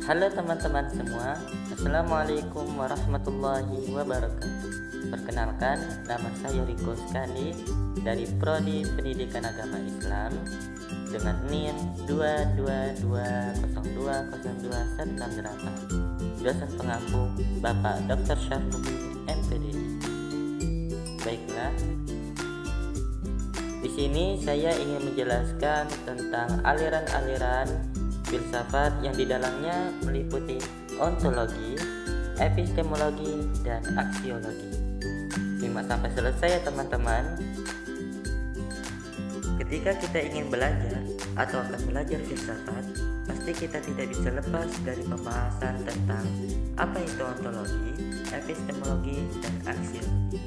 Halo teman-teman semua, Assalamualaikum warahmatullahi wabarakatuh. Perkenalkan, nama saya Riko Skandi dari Prodi Pendidikan Agama Islam dengan NIM 222020218. Dosen pengampu Bapak Dr. Syafruddin MPD. Baiklah, di sini saya ingin menjelaskan tentang aliran-aliran filsafat yang di dalamnya meliputi ontologi, epistemologi, dan aksiologi. Simak sampai selesai ya teman-teman. Ketika kita ingin belajar atau akan belajar filsafat, pasti kita tidak bisa lepas dari pembahasan tentang apa itu ontologi, epistemologi, dan aksiologi.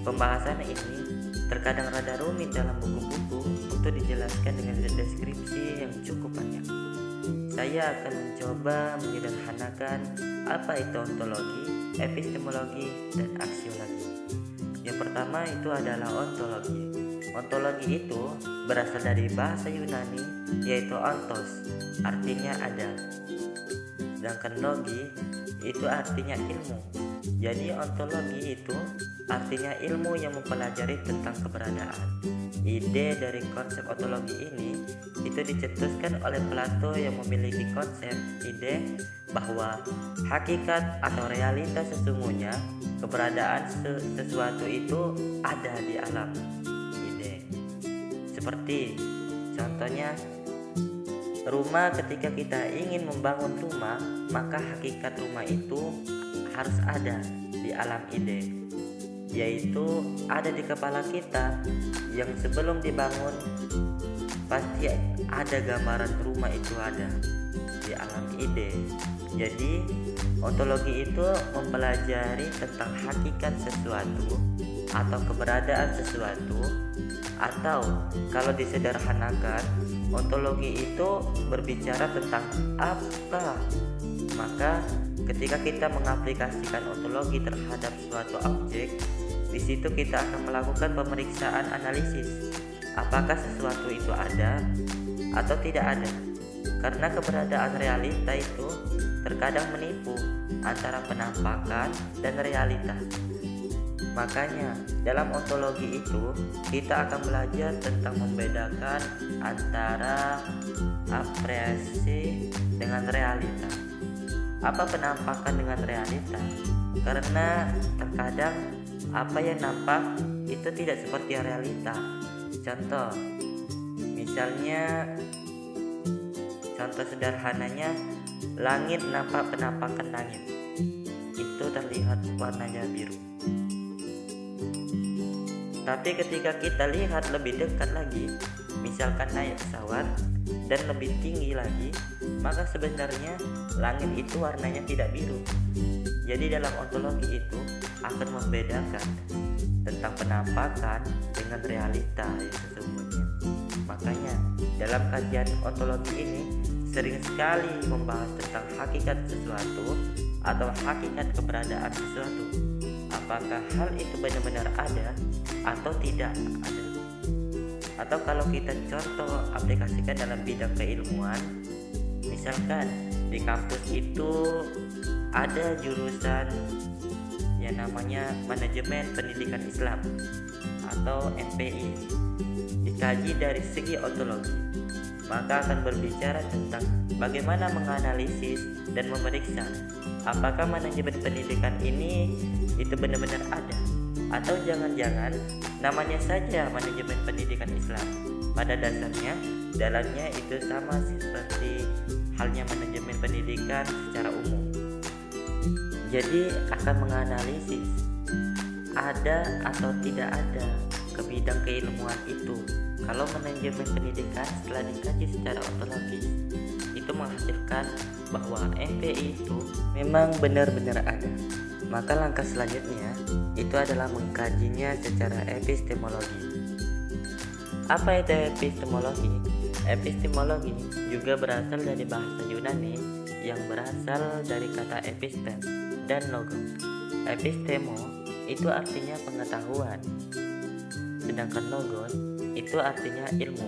Pembahasan ini terkadang rada rumit dalam buku-buku untuk dijelaskan dengan deskripsi yang cukup banyak. Saya akan mencoba menyederhanakan apa itu ontologi, epistemologi, dan aksiologi. Yang pertama itu adalah ontologi. Ontologi itu berasal dari bahasa Yunani yaitu ontos, artinya ada. Sedangkan logi itu artinya ilmu. Jadi ontologi itu artinya ilmu yang mempelajari tentang keberadaan. Ide dari konsep ontologi ini itu dicetuskan oleh Plato yang memiliki konsep ide bahwa hakikat atau realitas sesungguhnya keberadaan sesuatu itu ada di alam ide. Seperti contohnya rumah, ketika kita ingin membangun rumah, maka hakikat rumah itu harus ada di alam ide, yaitu ada di kepala kita yang sebelum dibangun pasti ada gambaran rumah itu ada di alam ide. Jadi ontologi itu mempelajari tentang hakikat sesuatu atau keberadaan sesuatu, atau kalau disederhanakan ontologi itu berbicara tentang apa. Maka ketika kita mengaplikasikan ontologi terhadap suatu objek, di situ kita akan melakukan pemeriksaan analisis apakah sesuatu itu ada atau tidak ada. Karena keberadaan realita itu terkadang menipu antara penampakan dan realitas. Makanya dalam ontologi itu kita akan belajar tentang membedakan antara apresiasi dengan realita. Apa penampakan dengan realita? Karena terkadang apa yang nampak itu tidak seperti realita. Contoh, misalnya contoh sederhananya, langit nampak penampakan langit itu terlihat warnanya biru. Tapi ketika kita lihat lebih dekat lagi, misalkan naik pesawat dan lebih tinggi lagi, maka sebenarnya langit itu warnanya tidak biru. Jadi dalam ontologi itu akan membedakan tentang penampakan dengan realita yang sesungguhnya. Makanya dalam kajian ontologi ini sering sekali membahas tentang hakikat sesuatu atau hakikat keberadaan sesuatu. Apakah hal itu benar-benar ada atau tidak ada. Atau kalau kita contoh aplikasikan dalam bidang keilmuan, misalkan di kampus itu ada jurusan yang namanya manajemen pendidikan Islam atau MPI, dikaji dari segi ontologi, maka akan berbicara tentang bagaimana menganalisis dan memeriksa apakah manajemen pendidikan ini itu benar-benar ada, atau jangan-jangan namanya saja manajemen pendidikan Islam, pada dasarnya jalannya itu sama seperti halnya manajemen pendidikan secara umum. Jadi akan menganalisis ada atau tidak ada ke bidang keilmuan itu. Kalau manajemen pendidikan setelah dikaji secara ontologis itu menghasilkan bahwa MPI itu memang benar-benar ada, maka langkah selanjutnya itu adalah mengkajinya secara epistemologi. Apa itu epistemologi? Epistemologi juga berasal dari bahasa Yunani yang berasal dari kata epistem dan logos. Epistemo itu artinya pengetahuan, sedangkan logos itu artinya ilmu.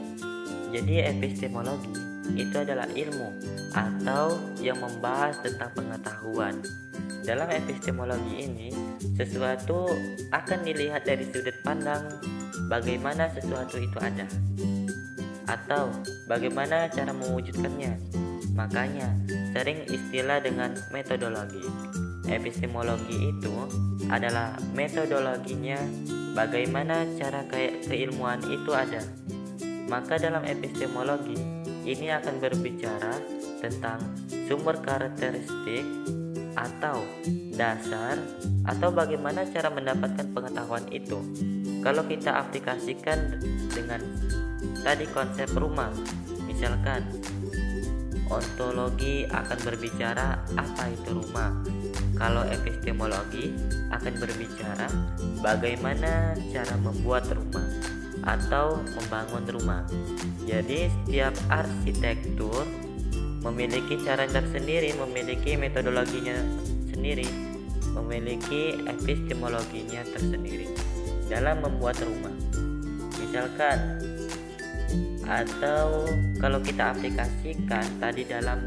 Jadi epistemologi itu adalah ilmu atau yang membahas tentang pengetahuan. Dalam epistemologi ini, sesuatu akan dilihat dari sudut pandang bagaimana sesuatu itu ada, atau bagaimana cara mewujudkannya. Makanya sering istilah dengan metodologi. Epistemologi itu adalah metodologinya bagaimana cara keilmuan itu ada. Maka dalam epistemologi ini akan berbicara tentang sumber karakteristik atau dasar atau bagaimana cara mendapatkan pengetahuan itu. Kalau kita aplikasikan dengan tadi konsep rumah, misalkan ontologi akan berbicara apa itu rumah. Kalau epistemologi akan berbicara bagaimana cara membuat rumah atau membangun rumah. Jadi setiap arsitektur memiliki cara tersendiri, memiliki metodologinya sendiri, memiliki epistemologinya tersendiri dalam membuat rumah. Misalkan, atau kalau kita aplikasikan tadi dalam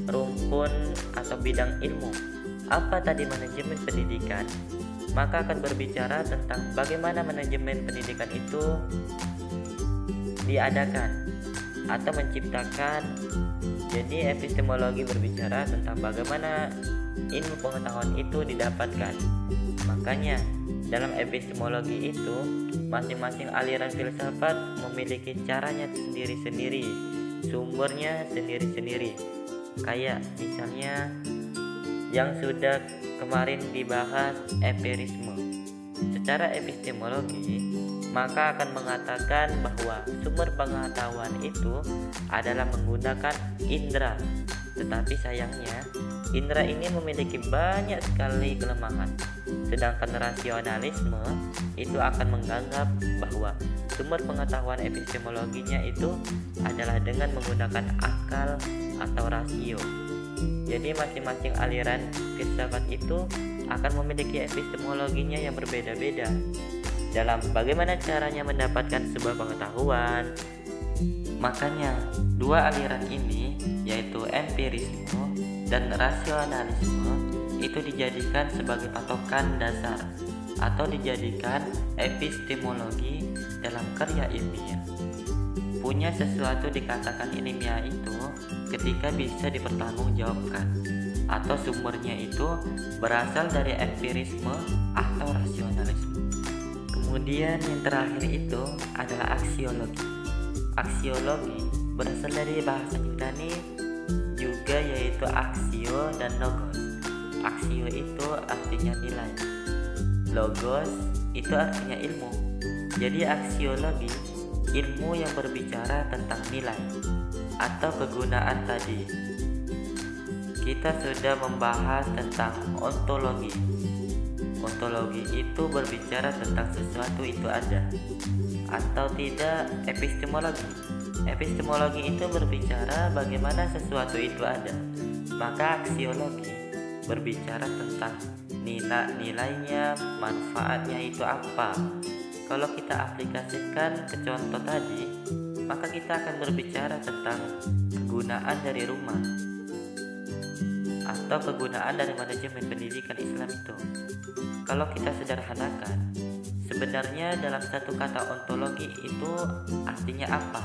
rumpun atau bidang ilmu, apa tadi manajemen pendidikan, maka akan berbicara tentang bagaimana manajemen pendidikan itu diadakan atau menciptakan. Jadi epistemologi berbicara tentang bagaimana ilmu pengetahuan itu didapatkan. Makanya dalam epistemologi itu masing-masing aliran filsafat memiliki caranya sendiri-sendiri, sumbernya sendiri-sendiri. Kayak misalnya yang sudah kemarin dibahas empirisme. Secara epistemologi maka akan mengatakan bahwa sumber pengetahuan itu adalah menggunakan indera. Tetapi sayangnya, indera ini memiliki banyak sekali kelemahan. Sedangkan rasionalisme itu akan menganggap bahwa sumber pengetahuan epistemologinya itu adalah dengan menggunakan akal atau rasio. Jadi masing-masing aliran filsafat itu akan memiliki epistemologinya yang berbeda-beda dalam bagaimana caranya mendapatkan sebuah pengetahuan. Makanya dua aliran ini, yaitu empirisme dan rasionalisme, itu dijadikan sebagai patokan dasar atau dijadikan epistemologi dalam karya ilmiah. Punya sesuatu dikatakan ilmiah itu ketika bisa dipertanggungjawabkan atau sumbernya itu berasal dari empirisme atau rasionalisme. Kemudian yang terakhir itu adalah aksiologi. Aksiologi berasal dari bahasa Yunani juga, yaitu aksio dan logos. Aksio itu artinya nilai, logos itu artinya ilmu. Jadi aksiologi ilmu yang berbicara tentang nilai atau kegunaan tadi. Kita sudah membahas tentang ontologi. Ontologi itu berbicara tentang sesuatu itu ada atau tidak. Epistemologi. Epistemologi itu berbicara bagaimana sesuatu itu ada. Maka aksiologi berbicara tentang nilainya, manfaatnya itu apa. Kalau kita aplikasikan ke contoh tadi, maka kita akan berbicara tentang kegunaan dari rumah atau kegunaan dari manajemen pendidikan Islam itu. Kalau kita sederhanakan, sebenarnya dalam satu kata ontologi itu artinya apa?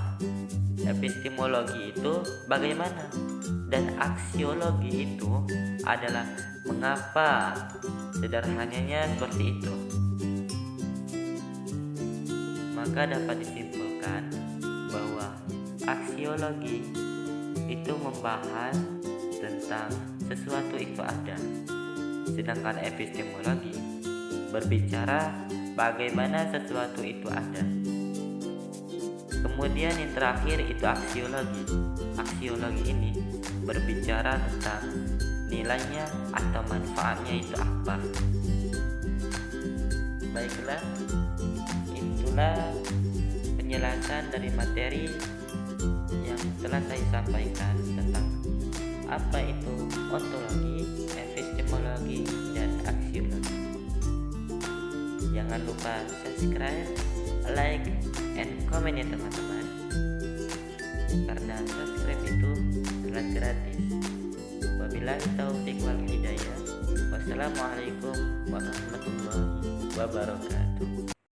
Epistemologi itu bagaimana? Dan aksiologi itu adalah mengapa. Sederhananya seperti itu. Maka dapat disimpulkan bahwa aksiologi itu membahas tentang sesuatu itu ada, sedangkan epistemologi berbicara bagaimana sesuatu itu ada. Kemudian yang terakhir itu aksiologi. Aksiologi ini berbicara tentang nilainya atau manfaatnya itu apa. Baiklah, itulah penjelasan dari materi yang telah saya sampaikan tentang apa itu ontologi, epistemologi, dan aksiologi. Jangan lupa subscribe, like, and comment ya teman-teman, karena subscribe itu sangat gratis. Wabillahi taufik wal hidayah. Wassalamualaikum warahmatullahi wabarakatuh.